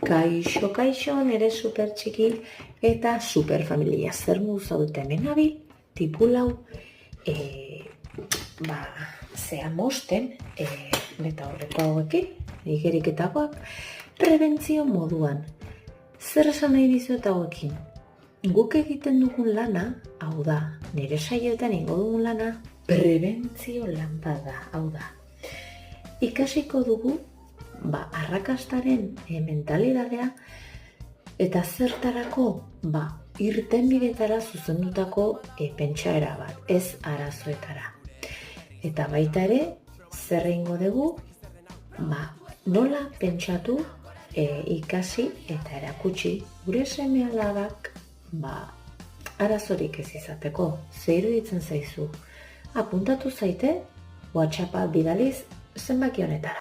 Kaixo, kaixo, nire super txiki eta super familia. Zer modu zaudete hemen nabil, tipulau, zea mosten, eta horreko hauekin, igeriketakoak, prebentzio moduan. Zer esan nahi dizuet hauekin? Guk egiten dugun lana, hau da, nire saioetan ingo dugun lana, prebentzio lan bada, hau da. Ikasiko dugu, arrakastaren mentalidadea eta zertarako, irtenbidetara zuzendutako pentsaera bat, ez arazoetara. Eta baita ere, zer egingo dugu, nola pentsatu, ikasi eta erakutsi gure seme-alabak, arazorik ez izateko, zer iruditzen zaizu. Apuntatu zaite, WhatsAppa bidaliz zenbaki honetara.